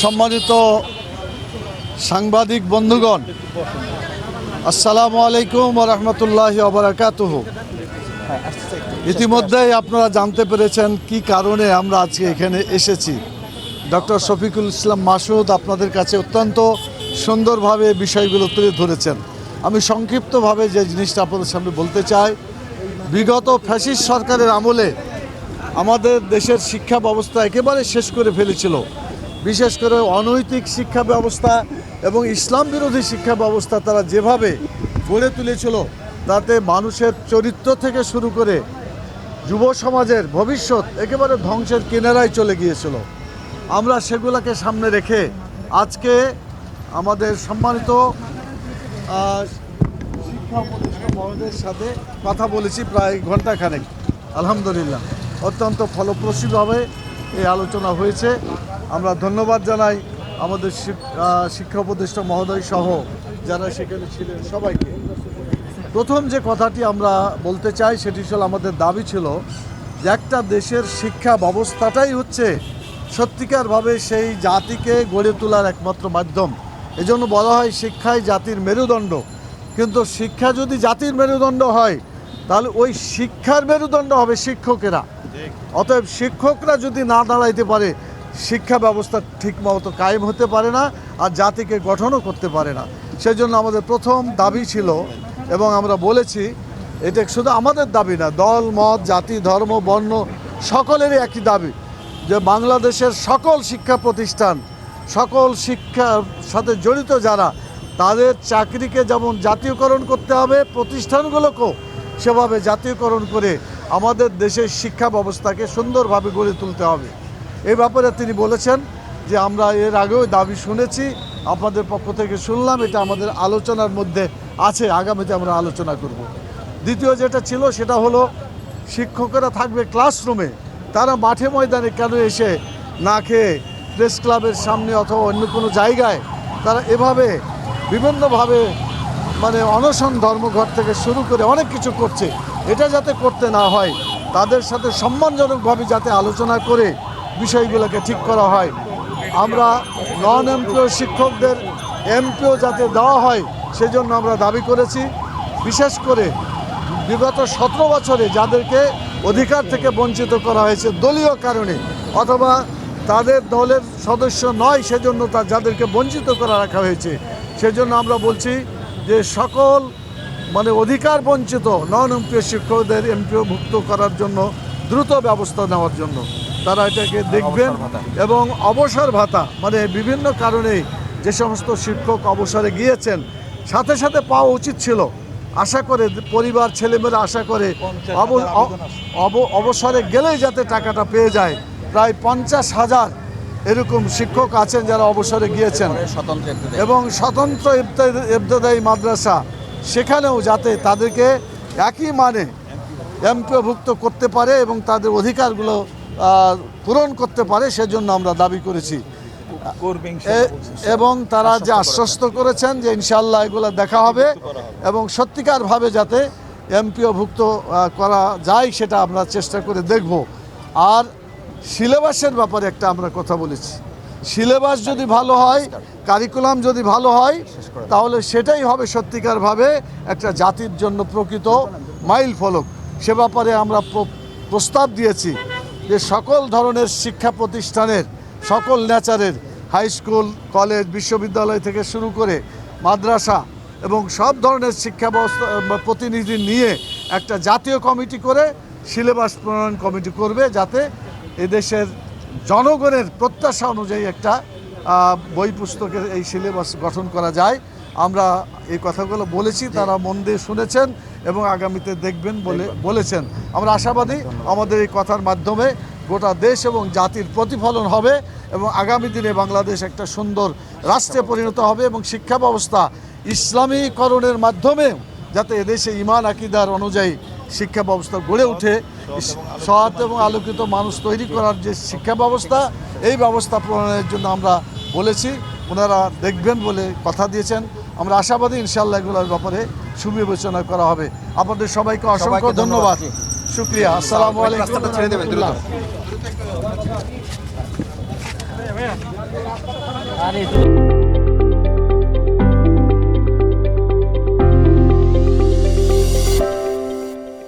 সম্মানিত সাংবাদিক বন্ধুগণ, আসসালামু আলাইকুম ওয়া রাহমাতুল্লাহি ওয়া বারাকাতুহু। ইতিমধ্যেই আপনারা জানতে পেরেছেন কি কারণে আমরা আজকে এখানে এসেছি। ডক্টর শফিকুল ইসলাম মাসুদ আপনাদের কাছে অত্যন্ত সুন্দরভাবে বিষয়গুলো তুলে ধরেছেন। আমি সংক্ষিপ্তভাবে যে জিনিসটা আপনাদের সামনে বলতে চাই, বিগত ফ্যাসিস্ট সরকারের আমলে আমাদের দেশের শিক্ষা ব্যবস্থা একেবারে শেষ করে ফেলেছিল। বিশেষ করে অনৈতিক শিক্ষা ব্যবস্থা এবং ইসলাম বিরোধী শিক্ষা ব্যবস্থা তারা যেভাবে গড়ে তুলেছিল, তাতে মানুষের চরিত্র থেকে শুরু করে যুব সমাজের ভবিষ্যৎ একেবারে ধ্বংসের কিনারায় চলে গিয়েছিল। আমরা সেগুলোকে সামনে রেখে আজকে আমাদের সম্মানিত শিক্ষা উপদেষ্টা মহোদয়ের সাথে কথা বলেছি প্রায় ঘণ্টাখানেক। আলহামদুলিল্লাহ অত্যন্ত ফলপ্রসূভাবে এই আলোচনা হয়েছে। আমরা ধন্যবাদ জানাই আমাদের শিক্ষা উপদেষ্টা মহোদয় সহ যারা সেখানে ছিলেন সবাইকে। প্রথম যে কথাটি আমরা বলতে চাই সেটি হল, আমাদের দাবি ছিল যে একটা দেশের শিক্ষা ব্যবস্থাটাই হচ্ছে সত্যিকারভাবে সেই জাতিকে গড়ে তোলার একমাত্র মাধ্যম। এজন্য বলা হয় শিক্ষাই জাতির মেরুদণ্ড। কিন্তু শিক্ষা যদি জাতির মেরুদণ্ড হয়, তাহলে ওই শিক্ষার মেরুদণ্ড হবে শিক্ষকেরা। অতএব শিক্ষকরা যদি না দাঁড়াইতে পারে, শিক্ষা ব্যবস্থা ঠিকমতো কায়েম হতে পারে না, আর জাতিকে গঠনও করতে পারে না। সেজন্য আমাদের প্রথম দাবি ছিল, এবং আমরা বলেছি, এটা শুধু আমাদের দাবি না, দল মত জাতি ধর্ম বর্ণ সকলেরই একই দাবি, যে বাংলাদেশের সকল শিক্ষা প্রতিষ্ঠান, সকল শিক্ষার সাথে জড়িত যারা, তাদের চাকরিকে যেমন জাতীয়করণ করতে হবে, প্রতিষ্ঠানগুলোকেও সেভাবে জাতীয়করণ করে আমাদের দেশের শিক্ষা ব্যবস্থাকে সুন্দরভাবে গড়ে তুলতে হবে। এই ব্যাপারে তিনি বলেছেন যে আমরা এর আগেও দাবি শুনেছি, আপনাদের পক্ষ থেকে শুনলাম, এটা আমাদের আলোচনার মধ্যে আছে, আগামীতে আমরা আলোচনা করব। দ্বিতীয় যেটা ছিল সেটা হলো, শিক্ষকেরা থাকবে ক্লাসরুমে, তারা মাঠে ময়দানে কেন এসে না খেয়ে প্রেস ক্লাবের সামনে অথবা অন্য কোনো জায়গায় তারা এভাবে বিভিন্নভাবে অনশন ধর্মঘট থেকে শুরু করে অনেক কিছু করছে। এটা যাতে করতে না হয়, তাদের সাথে সম্মানজনকভাবে যাতে আলোচনা করে বিষয়গুলোকে ঠিক করা হয়। আমরা নন এমপিও শিক্ষকদের এমপিও যাতে দেওয়া হয়, সেজন্য আমরা দাবি করেছি। বিশেষ করে বিগত 17 বছরে যাদেরকে অধিকার থেকে বঞ্চিত করা হয়েছে দলীয় কারণে, অথবা তাদের দলের সদস্য নয় সেজন্য যাদেরকে বঞ্চিত করা রাখা হয়েছে, সেজন্য আমরা বলছি যে সকল অধিকার বঞ্চিত নন এমপিও শিক্ষকদের এমপিও ভুক্ত করার জন্য দ্রুত ব্যবস্থা নেওয়ার জন্য তারা এটাকে দেখবেন। এবং অবসর ভাতা বিভিন্ন কারণে যে সমস্ত শিক্ষক অবসরে গিয়েছেন, সাথে সাথে পাওয়া উচিত ছিল। আশা করে পরিবার ছেলেমেয়েরা আশা করে অবসরে গেলেই যাতে টাকাটা পেয়ে যায়। প্রায় 50,000 এরকম শিক্ষক আছেন যারা অবসরে গিয়েছেন, এবং স্বতন্ত্র ইবতেদায়ী মাদ্রাসা, সেখানেও যাতে তাদেরকে একই মানে এমপিওভুক্ত করতে পারে এবং তাদের অধিকারগুলো পূরণ করতে পারে, সেজন্য আমরা দাবি করেছি। এবং তারা যে আশ্বস্ত করেছেন যে ইনশাআল্লাহ এগুলো দেখা হবে এবং সত্যিকারভাবে যাতে এমপিওভুক্ত করা যায় সেটা আমরা চেষ্টা করে দেখব। আর সিলেবাসের ব্যাপারে একটা আমরা কথা বলেছি। সিলেবাস যদি ভালো হয়, কারিকুলাম যদি ভালো হয়, তাহলে সেটাই হবে সত্যিকারভাবে একটা জাতির জন্য প্রকৃত মাইল ফলক। সে ব্যাপারে আমরা প্রস্তাব দিয়েছি যে সকল ধরনের শিক্ষা প্রতিষ্ঠানের, সকল নেচারের, হাই স্কুল কলেজ বিশ্ববিদ্যালয় থেকে শুরু করে মাদ্রাসা এবং সব ধরনের শিক্ষা ব্যবস্থা প্রতিনিধি নিয়ে একটা জাতীয় কমিটি করে সিলেবাস প্রণয়ন কমিটি করবে, যাতে এদেশের জনগণের প্রত্যাশা অনুযায়ী একটা বই পুস্তকের এই সিলেবাস গঠন করা যায়। আমরা এই কথাগুলো বলেছি, তারা মন দিয়ে শুনেছেন এবং আগামীতে দেখবেন বলেছেন। আমরা আশাবাদী আমাদের এই কথার মাধ্যমে গোটা দেশ এবং জাতির প্রতিফলন হবে এবং আগামী দিনে বাংলাদেশ একটা সুন্দর রাষ্ট্রে পরিণত হবে এবং শিক্ষা ব্যবস্থা ইসলামীকরণের মাধ্যমে যাতে এদেশে ঈমান আকিদার অনুযায়ী শিক্ষা ব্যবস্থা গড়ে ওঠে, সৎ এবং আলোকিত মানুষ তৈরি করার যে শিক্ষা ব্যবস্থা, এই ব্যবস্থা প্রণয়নের জন্য আমরা বলেছি। ওনারা দেখবেন বলে কথা দিয়েছেন। আমরা আশাবাদী ইনশাআল্লাহ এগুলোর ব্যাপারে সুবিবেচনা করা হবে। আপনাদের সবাইকে অসংখ্য ধন্যবাদ, শুকরিয়া। আসসালামু আলাইকুম। আরে